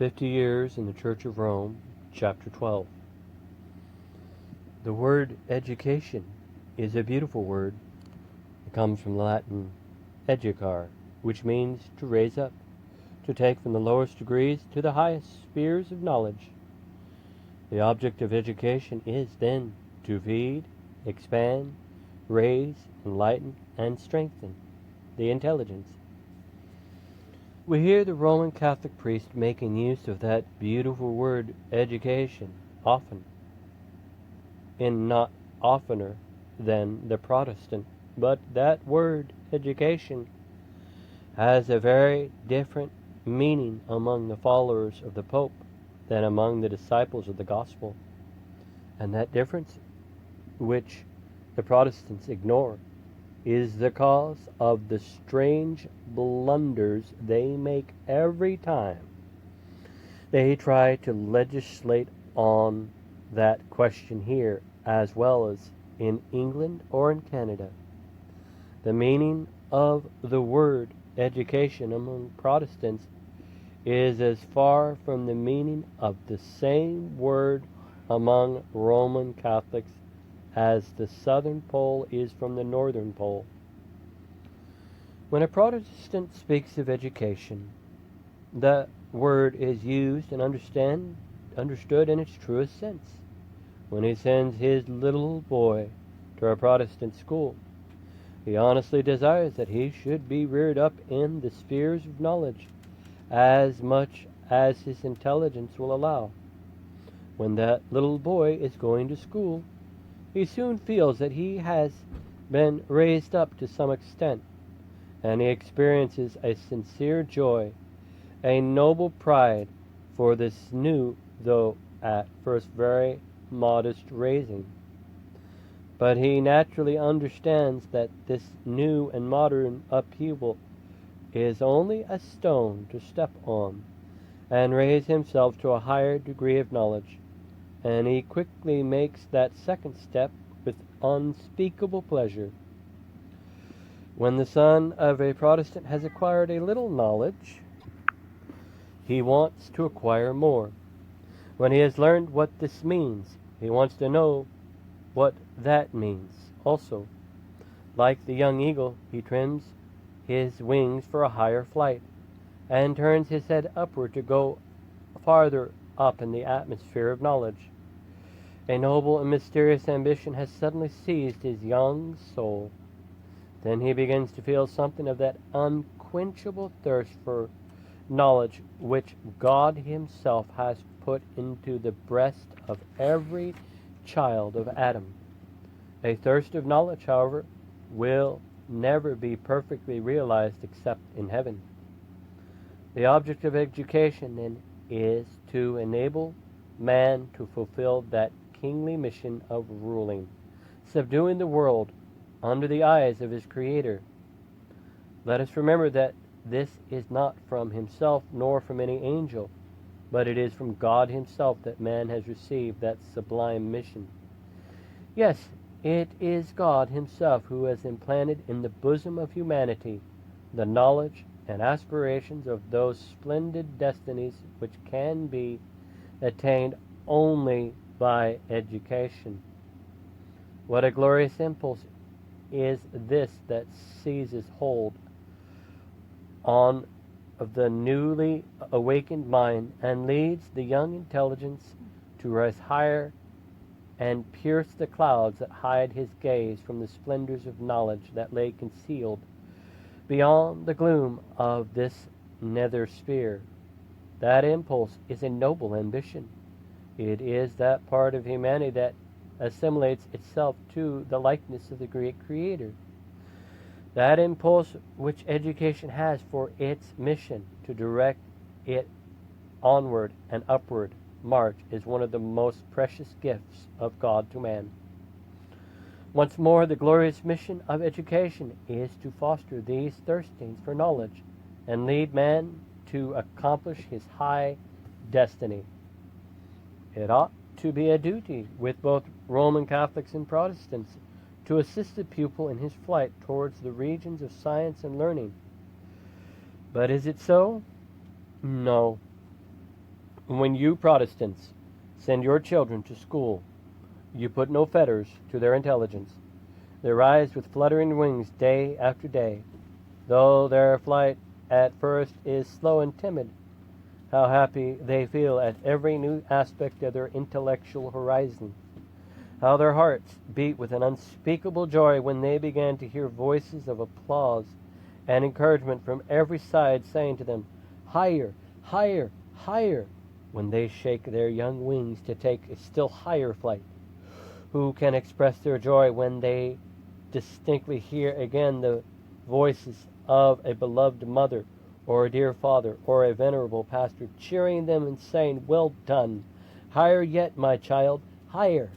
50 Years in the Church of Rome, Chapter 12. The word education is a beautiful word. It comes from the Latin educar, which means to raise up, to take from the lowest degrees to the highest spheres of knowledge. The object of education is, then, to feed, expand, raise, enlighten, and strengthen the intelligence. We hear the Roman Catholic priest making use of that beautiful word education often, and not oftener than the Protestant. But that word education has a very different meaning among the followers of the Pope than among the disciples of the gospel. And that difference, which the Protestants ignore, is the cause of the strange blunders they make every time they try to legislate on that question here, as well as in England or in Canada. The meaning of the word education among Protestants is as far from the meaning of the same word among Roman Catholics as the southern pole is from the northern pole. When a Protestant speaks of education, the word is used and understood in its truest sense. When he sends his little boy to a Protestant school, he honestly desires that he should be reared up in the spheres of knowledge as much as his intelligence will allow. When that little boy is going to school, he soon feels that he has been raised up to some extent, and he experiences a sincere joy, a noble pride for this new, though at first very modest raising. But he naturally understands that this new and modern upheaval is only a stone to step on and raise himself to a higher degree of knowledge, and he quickly makes that second step with unspeakable pleasure. When the son of a Protestant has acquired a little knowledge, he wants to acquire more. When he has learned what this means, he wants to know what that means also. Like the young eagle, he trims his wings for a higher flight, and turns his head upward to go farther up in the atmosphere of knowledge. A noble and mysterious ambition has suddenly seized his young soul. Then he begins to feel something of that unquenchable thirst for knowledge which God himself has put into the breast of every child of Adam. A thirst of knowledge, however, will never be perfectly realized except in heaven. The object of education, then, is to enable man to fulfill that kingly mission of ruling, subduing the world under the eyes of his Creator. Let us remember that this is not from himself nor from any angel, but it is from God himself that man has received that sublime mission. Yes, it is God himself who has implanted in the bosom of humanity the knowledge and aspirations of those splendid destinies which can be attained only by education. What a glorious impulse is this that seizes hold on of the newly awakened mind and leads the young intelligence to rise higher and pierce the clouds that hide his gaze from the splendors of knowledge that lay concealed beyond the gloom of this nether sphere. That impulse is a noble ambition. It is that part of humanity that assimilates itself to the likeness of the great Creator. That impulse which education has for its mission to direct it onward and upward march is one of the most precious gifts of God to man. Once more, the glorious mission of education is to foster these thirstings for knowledge and lead man to accomplish his high destiny. It ought to be a duty with both Roman Catholics and Protestants to assist the pupil in his flight towards the regions of science and learning. But is it so? No. When you Protestants send your children to school, you put no fetters to their intelligence. They rise with fluttering wings day after day, though their flight at first is slow and timid. How happy they feel at every new aspect of their intellectual horizon. How their hearts beat with an unspeakable joy when they began to hear voices of applause and encouragement from every side saying to them, "Higher, higher, higher," when they shake their young wings to take a still higher flight. Who can express their joy when they distinctly hear again the voices of a beloved mother or a dear father or a venerable pastor cheering them and saying, "Well done, higher yet, my child, higher,"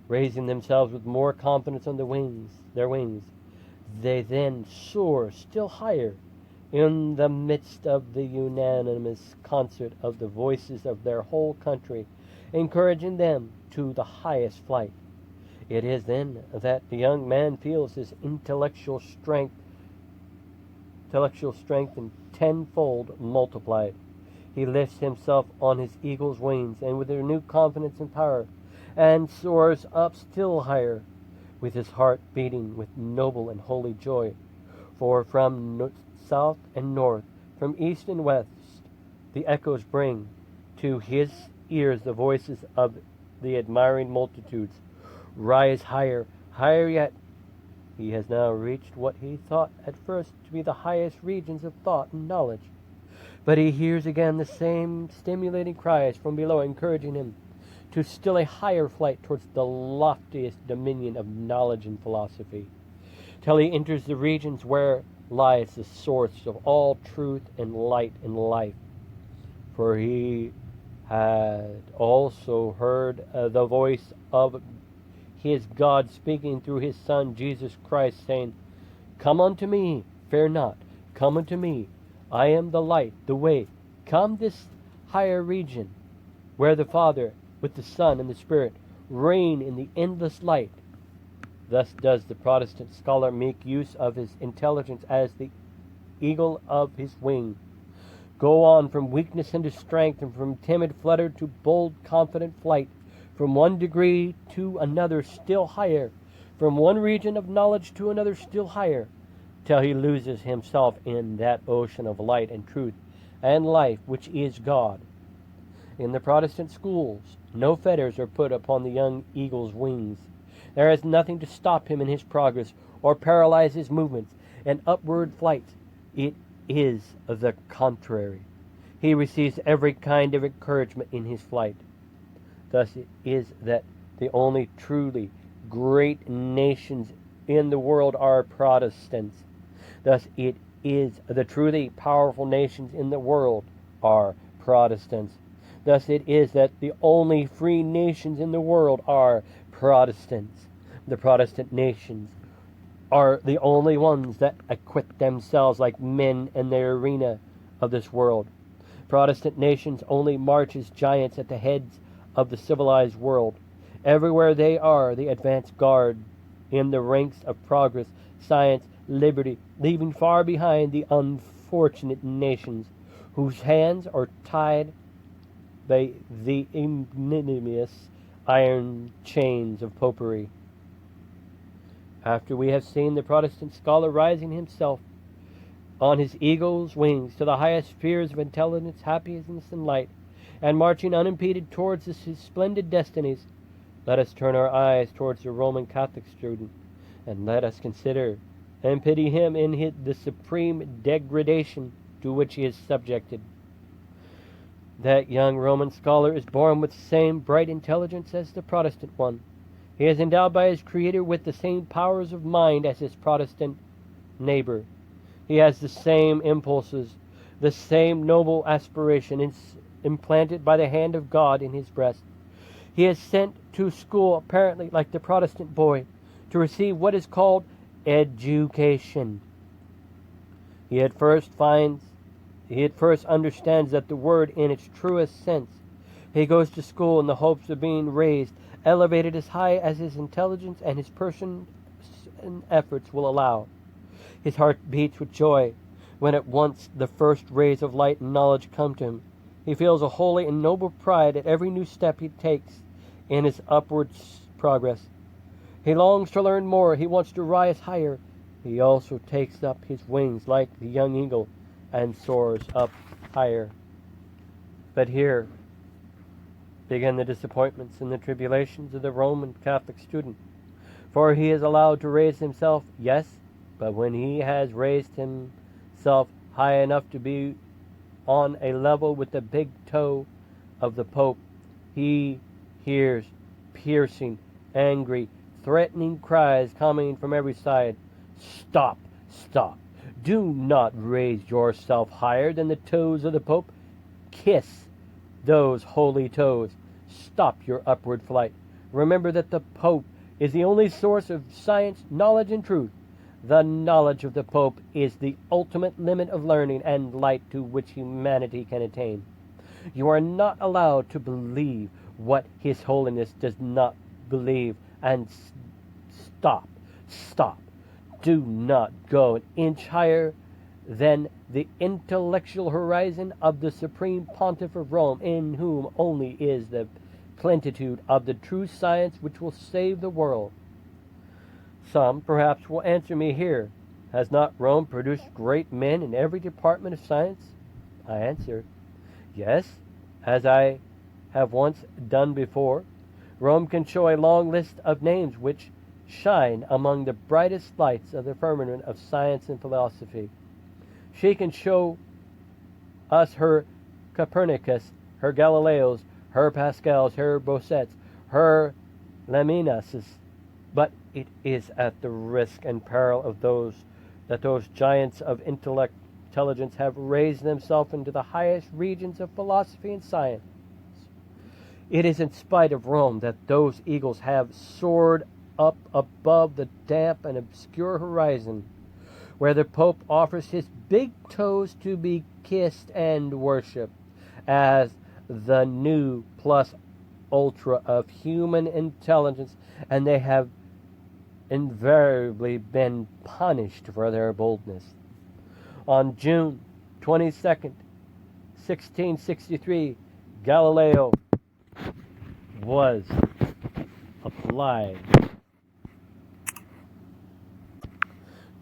raising themselves with more confidence on their wings. They then soar still higher in the midst of the unanimous concert of the voices of their whole country, encouraging them to the highest flight. It is then that the young man feels his intellectual strength and tenfold multiplied. He lifts himself on his eagle's wings and with a new confidence and power, and soars up still higher, with his heart beating with noble and holy joy. For from south and north, from east and west, the echoes bring to his ears the voices of the admiring multitudes. Rise higher, higher yet. He has now reached what he thought at first to be the highest regions of thought and knowledge. But he hears again the same stimulating cries from below, encouraging him to still a higher flight towards the loftiest dominion of knowledge and philosophy, till he enters the regions where lies the source of all truth and light and life. For he had also heard the voice of his God speaking through his Son Jesus Christ, saying, "Come unto me, fear not, come unto me, I am the light, the way, come this higher region, where the Father, with the Son and the Spirit, reign in the endless light." Thus does the Protestant scholar make use of his intelligence as the eagle of his wing. Go on from weakness into strength, and from timid flutter to bold, confident flight, from one degree to another still higher, from one region of knowledge to another still higher, till he loses himself in that ocean of light and truth and life which is God. In the Protestant schools, no fetters are put upon the young eagle's wings. There is nothing to stop him in his progress or paralyze his movements and upward flight. It is the contrary. He receives every kind of encouragement in his flight. Thus it is that the only truly great nations in the world are Protestants. Thus it is the truly powerful nations in the world are Protestants. Thus it is that the only free nations in the world are Protestants. The Protestant nations are the only ones that acquit themselves like men in the arena of this world. Protestant nations only march as giants at the heads of the civilized world. Everywhere they are the advance guard in the ranks of progress, science, liberty, leaving far behind the unfortunate nations whose hands are tied by the ignominious iron chains of popery. After we have seen the Protestant scholar rising himself on his eagle's wings to the highest spheres of intelligence, happiness, and light, and marching unimpeded towards his splendid destinies, let us turn our eyes towards the Roman Catholic student, and let us consider and pity him in the supreme degradation to which he is subjected. That young Roman scholar is born with the same bright intelligence as the Protestant one. He is endowed by his Creator with the same powers of mind as his Protestant neighbor. He has the same impulses, the same noble aspiration implanted by the hand of God in his breast. He is sent to school apparently like the Protestant boy to receive what is called education. He at first understands that the word in its truest sense. He goes to school in the hopes of being raised, elevated as high as his intelligence and his person and efforts will allow. His heart beats with joy when at once the first rays of light and knowledge come to him. He feels a holy and noble pride at every new step he takes in his upward progress. He longs to learn more. He wants to rise higher. He also takes up his wings like the young eagle and soars up higher. But here begin the disappointments and the tribulations of the Roman Catholic student. For he is allowed to raise himself, yes, but when he has raised himself high enough to be on a level with the big toe of the Pope, he hears piercing, angry, threatening cries coming from every side. Stop, stop. Do not raise yourself higher than the toes of the Pope. Kiss those holy toes. Stop your upward flight. Remember that the Pope is the only source of science, knowledge, and truth. The knowledge of the Pope is the ultimate limit of learning and light to which humanity can attain. You are not allowed to believe what His Holiness does not believe. And stop. Do not go an inch higher than the intellectual horizon of the Supreme Pontiff of Rome, in whom only is the plenitude of the true science which will save the world. Some, perhaps, will answer me here, has not Rome produced great men in every department of science? I answer, yes, as I have once done before. Rome can show a long list of names which shine among the brightest lights of the firmament of science and philosophy. She can show us her Copernicus, her Galileos, her Pascals, her Bossuets, her Leminases, but it is at the risk and peril of those giants of intelligence have raised themselves into the highest regions of philosophy and science. It is in spite of Rome that those eagles have soared up above the damp and obscure horizon, where the Pope offers his big toes to be kissed and worshipped as the new plus ultra of human intelligence, and they have invariably been punished for their boldness. On June 22nd, 1663, Galileo was obliged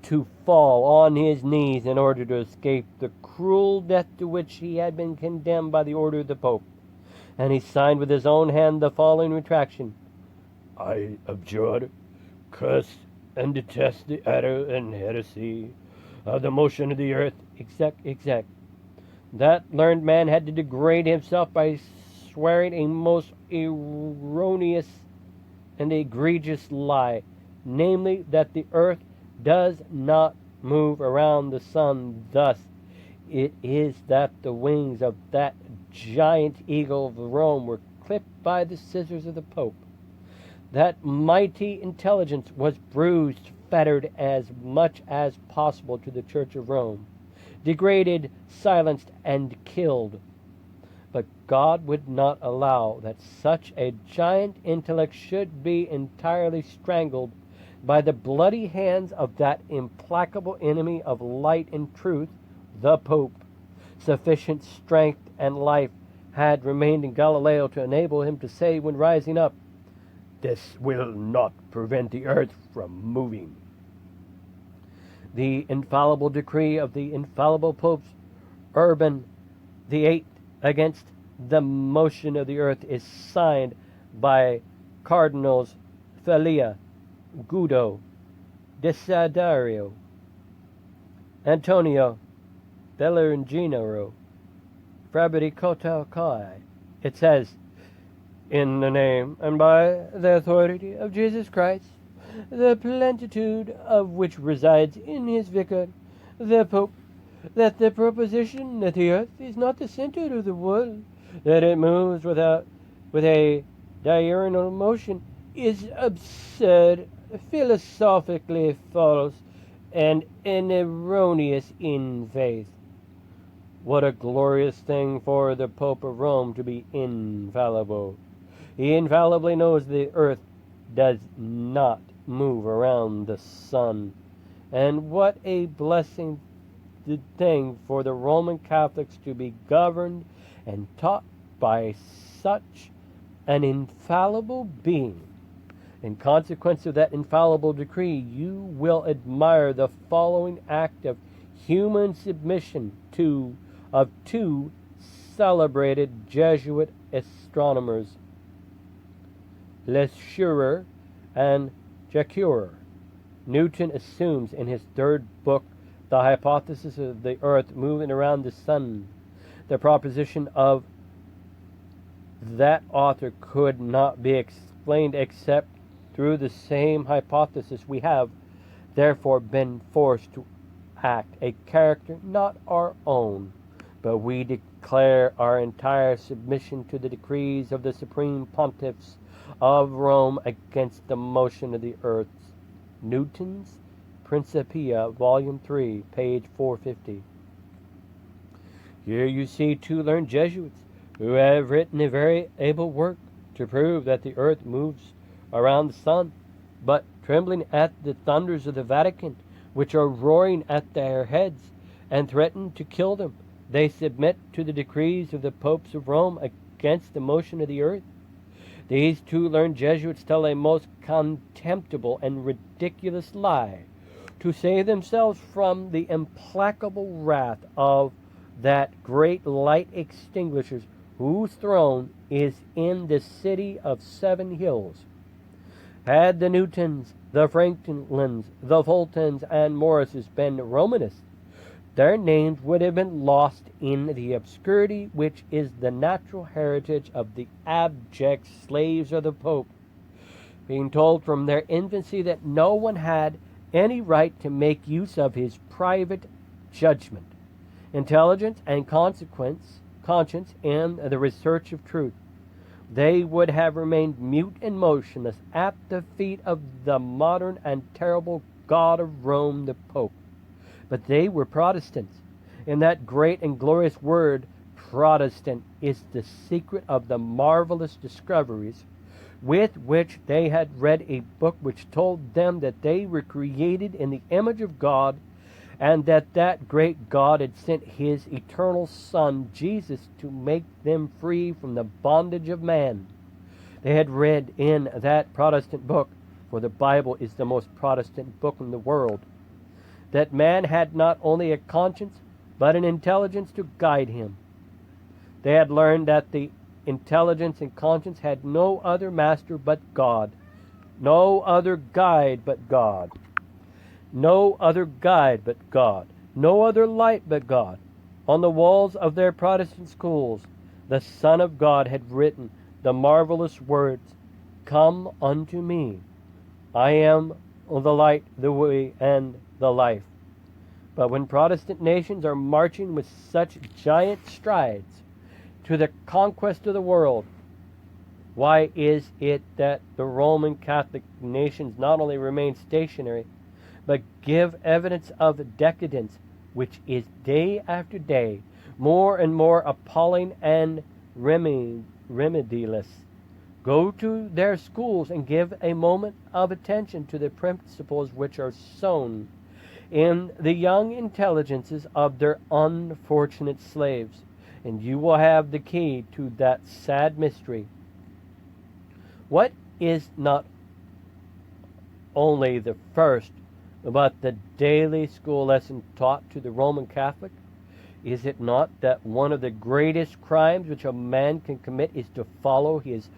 to fall on his knees in order to escape the cruel death to which he had been condemned by the order of the Pope, and he signed with his own hand the following retraction: I abjure, curse, and detest the error and heresy of the motion of the earth. Exact. That learned man had to degrade himself by swearing a most erroneous and egregious lie, namely that the earth does not move around the sun. Thus it is that the wings of that giant eagle of Rome were clipped by the scissors of the Pope. That mighty intelligence was bruised, fettered as much as possible to the Church of Rome, degraded, silenced, and killed. But God would not allow that such a giant intellect should be entirely strangled by the bloody hands of that implacable enemy of light and truth, the Pope. Sufficient strength and life had remained in Galileo to enable him to say when rising up, "This will not prevent the earth from moving." The infallible decree of the infallible Pope Urban VIII against the motion of the earth is signed by Cardinals Felia, Guido, Desiderio, Antonio Bellargino, Fabricotocai. It says, "In the name and by the authority of Jesus Christ, the plenitude of which resides in his vicar, the Pope, that the proposition that the earth is not the center of the world, that it moves with a diurnal motion, is absurd, philosophically false, and erroneous in faith." What a glorious thing for the Pope of Rome to be infallible. He infallibly knows the earth does not move around the sun. And what a blessed thing for the Roman Catholics to be governed and taught by such an infallible being. In consequence of that infallible decree, you will admire the following act of human submission of two celebrated Jesuit astronomers, Lesueur and Jacques. Newton assumes in his third book, The Hypothesis of the Earth Moving Around the Sun, the proposition of that author could not be explained except through the same hypothesis. We have, therefore, been forced to act a character not our own, but we declare our entire submission to the decrees of the Supreme Pontiffs of Rome against the motion of the earth. Newton's Principia, Volume 3, page 450. Here you see two learned Jesuits who have written a very able work to prove that the earth moves around the sun, but trembling at the thunders of the Vatican, which are roaring at their heads and threaten to kill them, they submit to the decrees of the popes of Rome against the motion of the earth. These two learned Jesuits tell a most contemptible and ridiculous lie to save themselves from the implacable wrath of that great light extinguisher whose throne is in the city of 7 hills. Had the Newtons, the Franklins, the Fultons, and Morrises been Romanists, their names would have been lost in the obscurity which is the natural heritage of the abject slaves of the Pope, being told from their infancy that no one had any right to make use of his private judgment, intelligence, and conscience in the research of truth. They would have remained mute and motionless at the feet of the modern and terrible God of Rome, the Pope. But they were Protestants. In that great and glorious word, Protestant, is the secret of the marvelous discoveries with which they had read a book which told them that they were created in the image of God, and that that great God had sent his eternal Son, Jesus, to make them free from the bondage of man. They had read in that Protestant book, for the Bible is the most Protestant book in the world, that man had not only a conscience, but an intelligence to guide him. They had learned that the intelligence and conscience had no other master but God, no other guide but God. No other guide but God, no other light but God. On the walls of their Protestant schools, the Son of God had written the marvelous words, "Come unto me. I am the light, the way, and the life." But when Protestant nations are marching with such giant strides to the conquest of the world, why is it that the Roman Catholic nations not only remain stationary, but give evidence of decadence, which is day after day more and more appalling and remediless? Go to their schools and give a moment of attention to the principles which are sown in the young intelligences of their unfortunate slaves, and you will have the key to that sad mystery. What is not only the first, but the daily school lesson taught to the Roman Catholic? Is it not that one of the greatest crimes which a man can commit is to follow his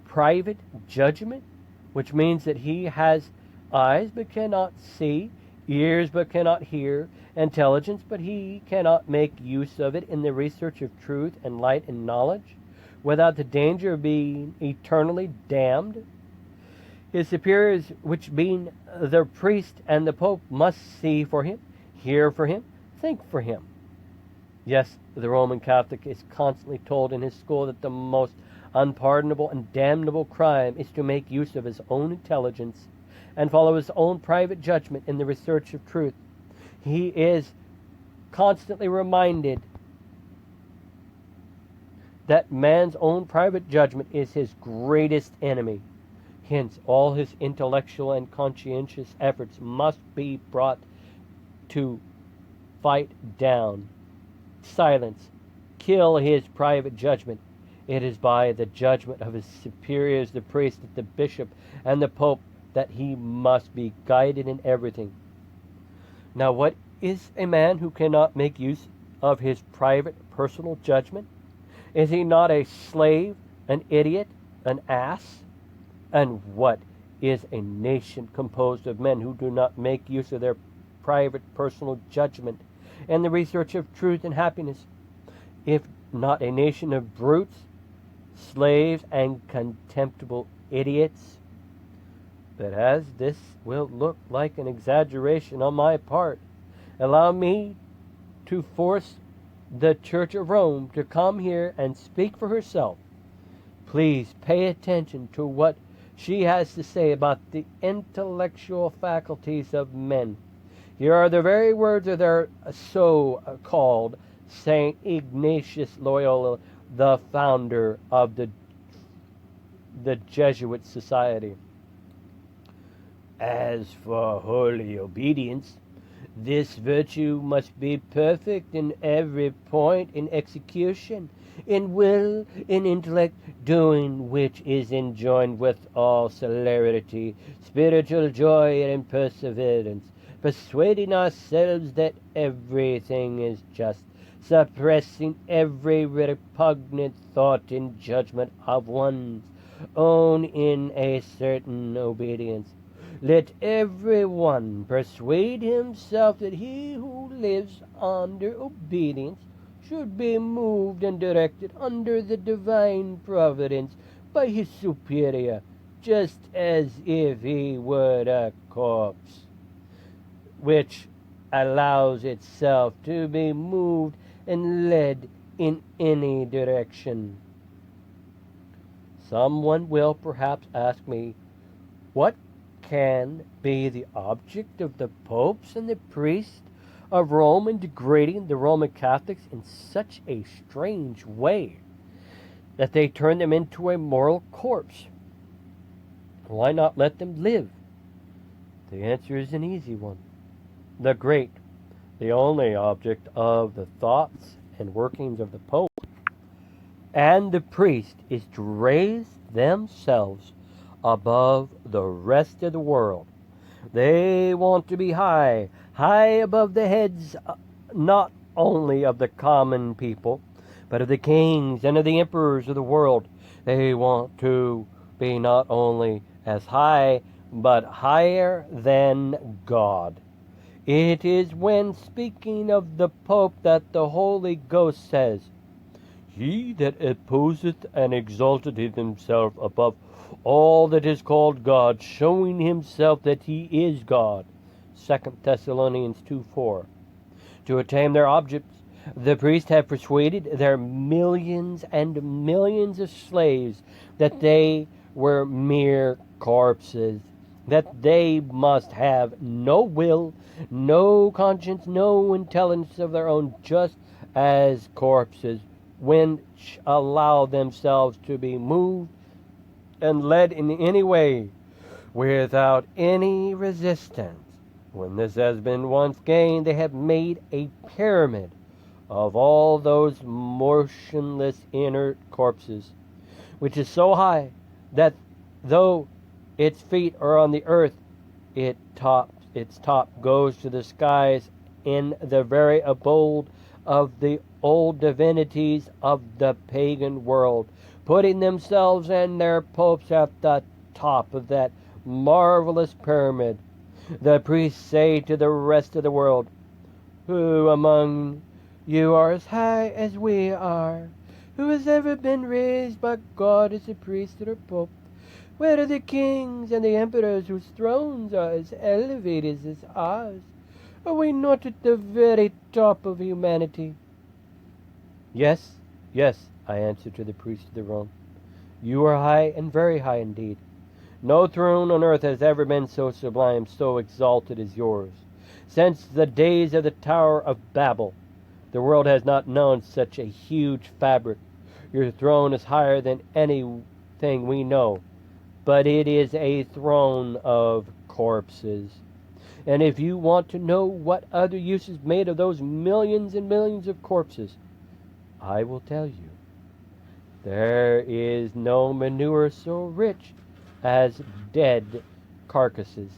private judgment, which means that he has eyes but cannot see, ears but cannot hear, intelligence but he cannot make use of it in the research of truth and light and knowledge, without the danger of being eternally damned? His superiors, which being the priest and the Pope, must see for him, hear for him, think for him. Yes, the Roman Catholic is constantly told in his school that the most unpardonable and damnable crime is to make use of his own intelligence and follow his own private judgment in the research of truth. He is constantly reminded that man's own private judgment is his greatest enemy. Hence, all his intellectual and conscientious efforts must be brought to fight down, silence, kill his private judgment. It is by the judgment of his superiors, the priest, the bishop, and the pope, that he must be guided in everything. Now, what is a man who cannot make use of his private personal judgment? Is he not a slave, an idiot, an ass? And what is a nation composed of men who do not make use of their private personal judgment and the research of truth and happiness, if not a nation of brutes, slaves, and contemptible idiots? But as this will look like an exaggeration on my part, allow me to force the Church of Rome to come here and speak for herself. Please pay attention to what she has to say about the intellectual faculties of men. Here are the very words of their so-called Saint Ignatius Loyola, the founder of the Jesuit Society. As for holy obedience, this virtue must be perfect in every point, in execution, in will, in intellect, doing which is enjoined with all celerity, spiritual joy, and perseverance, persuading ourselves that everything is just, suppressing every repugnant thought and judgment of one's own in a certain obedience. Let every one persuade himself that he who lives under obedience should be moved and directed under the divine providence by his superior, just as if he were a corpse, which allows itself to be moved and led in any direction. Someone will perhaps ask me, what can be the object of the popes and the priests of Rome in degrading the Roman Catholics in such a strange way that they turn them into a moral corpse? Why not let them live? The answer is an easy one. The great, the only object of the thoughts and workings of the Pope and the priest is to raise themselves above the rest of the world. They want to be high above the heads not only of the common people, but of the kings and of the emperors of the world. They want to be not only as high, but higher than God. It is when speaking of the Pope that the Holy Ghost says, "He that opposeth and exalteth himself above all that is called God, showing himself that he is God." 2 Thessalonians 2:4. To attain their objects, the priests have persuaded their millions and millions of slaves that they were mere corpses, that they must have no will, no conscience, no intelligence of their own, just as corpses, which allow themselves to be moved and led in any way without any resistance. When this has been once gained, they have made a pyramid of all those motionless inert corpses, which is so high that though its feet are on the earth, its top goes to the skies in the very abode of the old divinities of the pagan world, putting themselves and their popes at the top of that marvelous pyramid. The priests say to the rest of the world, "Who among you are as high as we are? Who has ever been raised by God as a priest or a pope? Where are the kings and the emperors whose thrones are as elevated as ours? Are we not at the very top of humanity?" Yes, yes, I answer to the priests of the Rome. You are high, and very high indeed. No throne on earth has ever been so sublime, so exalted as yours. Since the days of the Tower of Babel, the world has not known such a huge fabric. Your throne is higher than anything we know, but it is a throne of corpses. And if you want to know what other use is made of those millions and millions of corpses, I will tell you. There is no manure so rich as dead carcasses.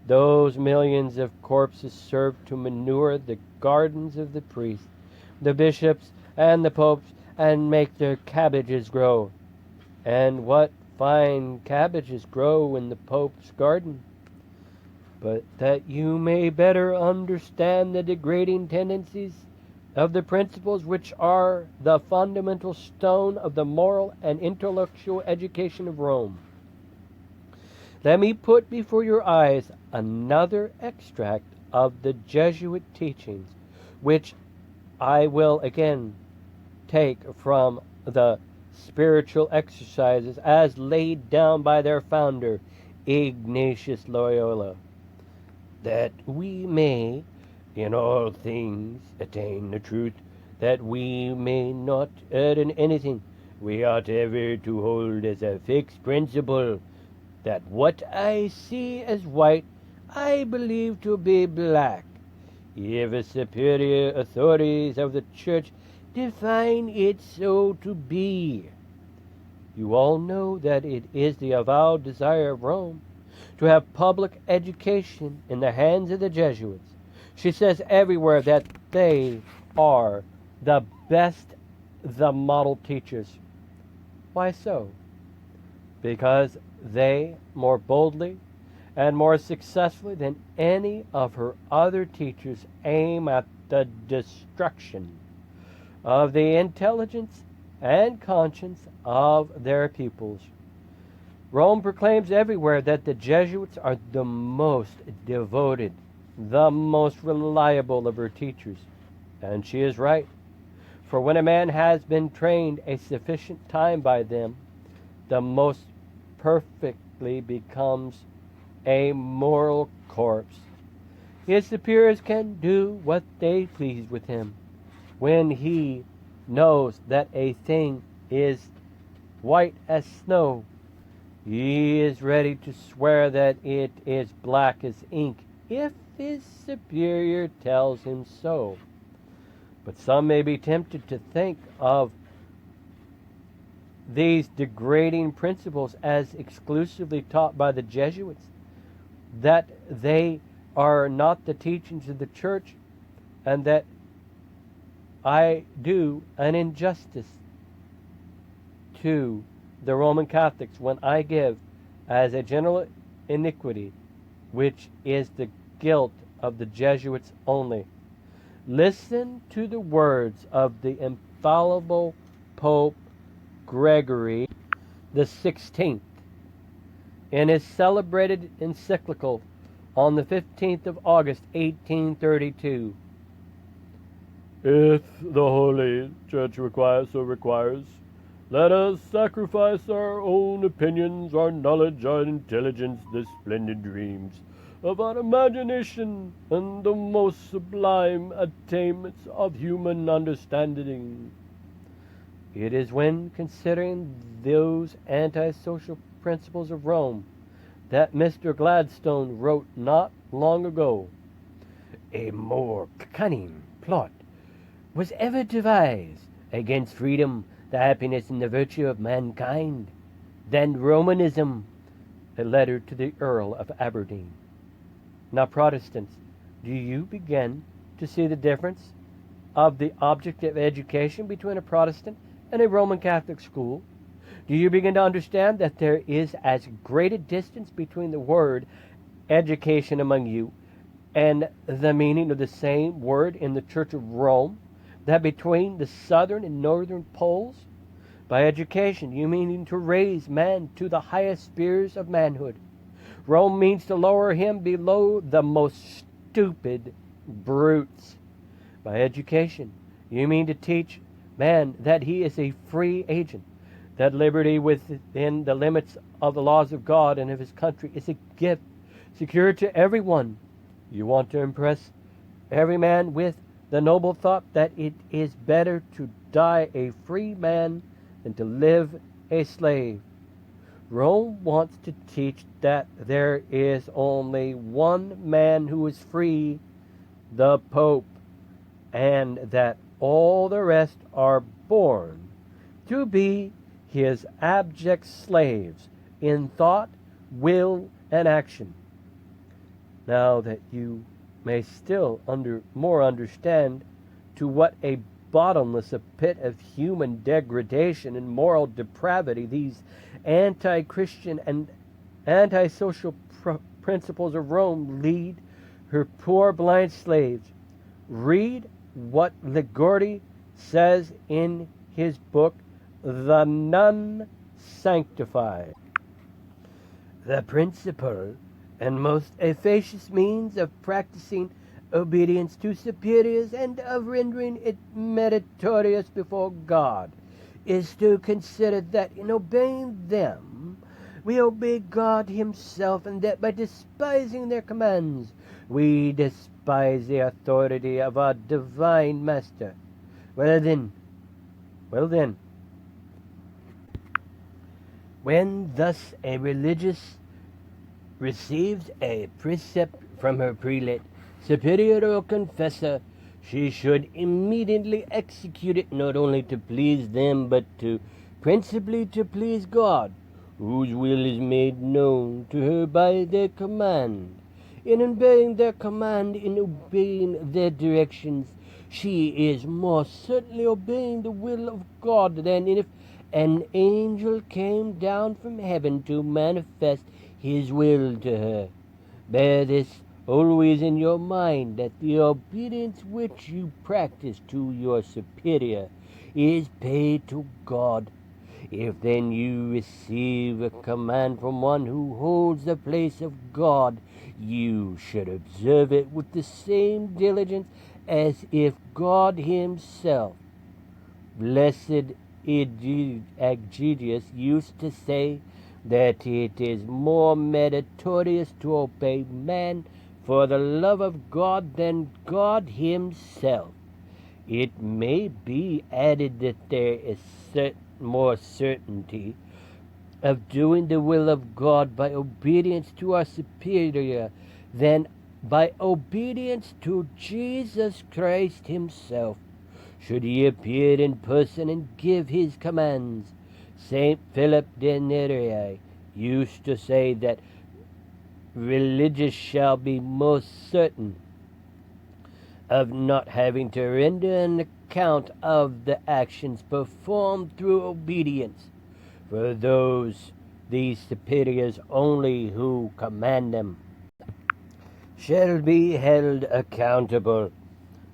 Those millions of corpses serve to manure the gardens of the priests, the bishops, and the popes, and make their cabbages grow. And what fine cabbages grow in the Pope's garden! But that you may better understand the degrading tendencies of the principles which are the fundamental stone of the moral and intellectual education of Rome, let me put before your eyes another extract of the Jesuit teachings, which I will again take from the spiritual exercises as laid down by their founder, Ignatius Loyola, that we may in all things attain the truth, that we may not err in anything. We ought ever to hold as a fixed principle that what I see as white I believe to be black. If the superior authorities of the Church define it so to be. You all know that it is the avowed desire of Rome to have public education in the hands of the Jesuits. She says everywhere that they are the best, the model teachers. Why so? Because they more boldly and more successfully than any of her other teachers aim at the destruction of the intelligence and conscience of their pupils. Rome proclaims everywhere that the Jesuits are the most devoted, the most reliable of her teachers. And she is right. For when a man has been trained a sufficient time by them, the most perfectly becomes a moral corpse. His superiors can do what they please with him. When he knows that a thing is white as snow, he is ready to swear that it is black as ink, if his superior tells him so. But some may be tempted to think of these degrading principles as exclusively taught by the Jesuits, that they are not the teachings of the Church, and that I do an injustice to the Roman Catholics when I give as a general iniquity, which is the guilt of the Jesuits only. Listen to the words of the infallible Pope Gregory the 16th in his celebrated encyclical on the 15th of August, 1832. If the Holy Church requires, let us sacrifice our own opinions, our knowledge, our intelligence, the splendid dreams of our imagination, and the most sublime attainments of human understanding. It is when considering those antisocial principles of Rome that Mr. Gladstone wrote not long ago, "A more cunning plot was ever devised against freedom, the happiness, and the virtue of mankind than Romanism," a letter to the Earl of Aberdeen. Now, Protestants, do you begin to see the difference of the object of education between a Protestant and a Roman Catholic school? Do you begin to understand that there is as great a distance between the word education among you and the meaning of the same word in the Church of Rome that between the southern and northern poles? By education, you mean to raise man to the highest spheres of manhood. Rome means to lower him below the most stupid brutes. By education, you mean to teach man that he is a free agent, that liberty within the limits of the laws of God and of his country is a gift secured to everyone. You want to impress every man with the noble thought that it is better to die a free man than to live a slave. Rome wants to teach that there is only one man who is free, the Pope, and that all the rest are born to be his abject slaves in thought, will, and action. Now that you may still more understand to what a bottomless a pit of human degradation and moral depravity these anti-Christian and anti-social principles of Rome lead her poor blind slaves, read what Ligordi says in his book, The Nun Sanctified. The principal and most efficacious means of practicing obedience to superiors and of rendering it meritorious before God is to consider that in obeying them we obey God himself, and that by despising their commands we despise the authority of our divine master. Well then, when thus a religious receives a precept from her prelate, superior, or confessor, she should immediately execute it, not only to please them, but principally to please God, whose will is made known to her by their command. In obeying their command, in obeying their directions, she is more certainly obeying the will of God than if an angel came down from heaven to manifest his will to her. Bear this always in your mind, that the obedience which you practice to your superior is paid to God. If then you receive a command from one who holds the place of God, you should observe it with the same diligence as if God himself. Blessed Aegidius used to say that it is more meritorious to obey man for the love of God than God himself. It may be added that there is more certainty of doing the will of God by obedience to our superior than by obedience to Jesus Christ himself, should he appear in person and give his commands. St. Philip de Neri used to say that religious shall be most certain of not having to render an account of the actions performed through obedience, for these superiors only who command them shall be held accountable.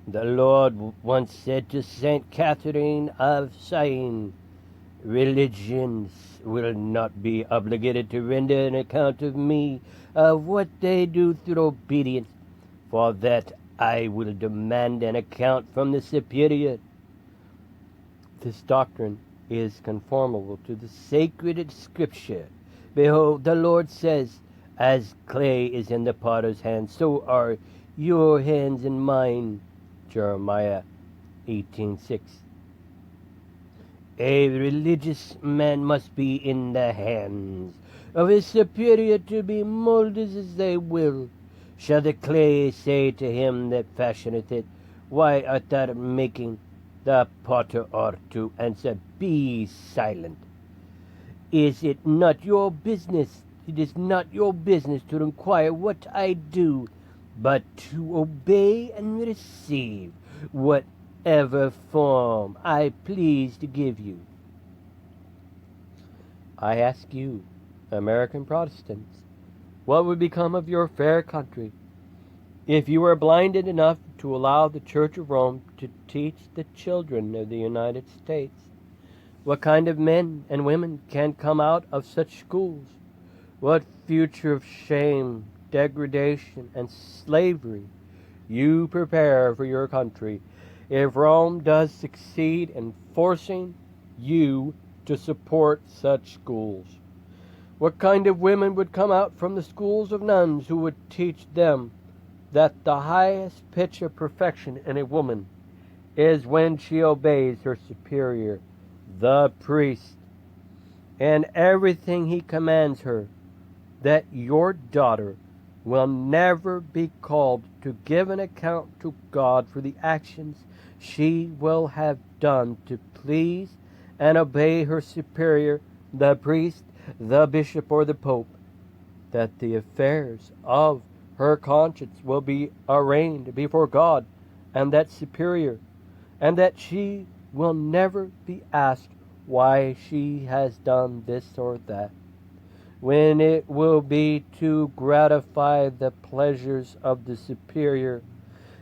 The Lord once said to St. Catherine of Siena, religions will not be obligated to render an account of me of what they do through obedience, for that I will demand an account from the superior. This doctrine is conformable to the sacred Scripture. Behold, the Lord says, as clay is in the potter's hand, so are your hands in mine. Jeremiah 18:6. A religious man must be in the hands of his superior to be molded as they will. Shall the clay say to him that fashioneth it, why art thou making? The potter ought to answer, be silent. Is it not your business? It is not your business to inquire what I do, but to obey and receive whatever form I please to give you. I ask you, American Protestants, what would become of your fair country if you were blinded enough to allow the Church of Rome to teach the children of the United States? What kind of men and women can come out of such schools? What future of shame, degradation, and slavery you prepare for your country if Rome does succeed in forcing you to support such schools? What kind of women would come out from the schools of nuns who would teach them that the highest pitch of perfection in a woman is when she obeys her superior, the priest, and everything he commands her, that your daughter will never be called to give an account to God for the actions she will have done to please and obey her superior, the priest, the bishop, or the pope, that the affairs of her conscience will be arraigned before God and that superior, and that she will never be asked why she has done this or that, when it will be to gratify the pleasures of the superior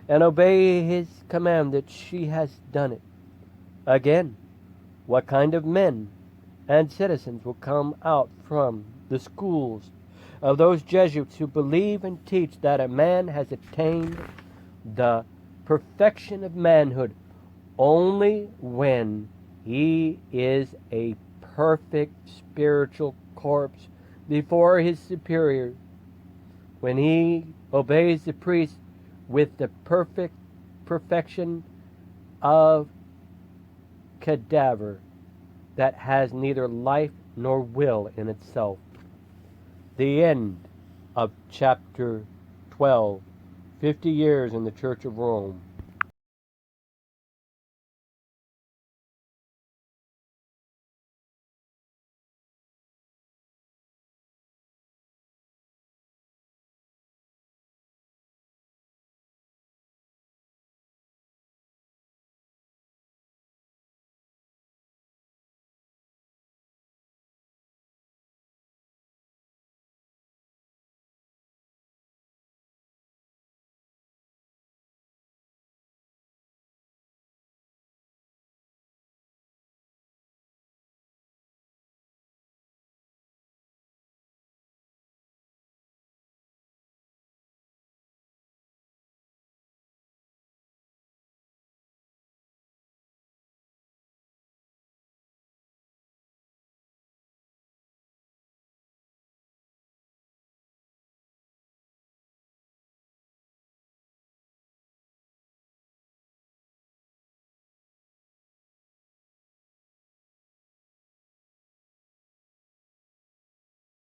and obey his command that she has done it. Again, what kind of men and citizens will come out from the schools of those Jesuits who believe and teach that a man has attained the perfection of manhood only when he is a perfect spiritual corpse before his superior, when he obeys the priest with the perfection of cadaver that has neither life nor will in itself. The end of chapter 12, 50 years in the Church of Rome.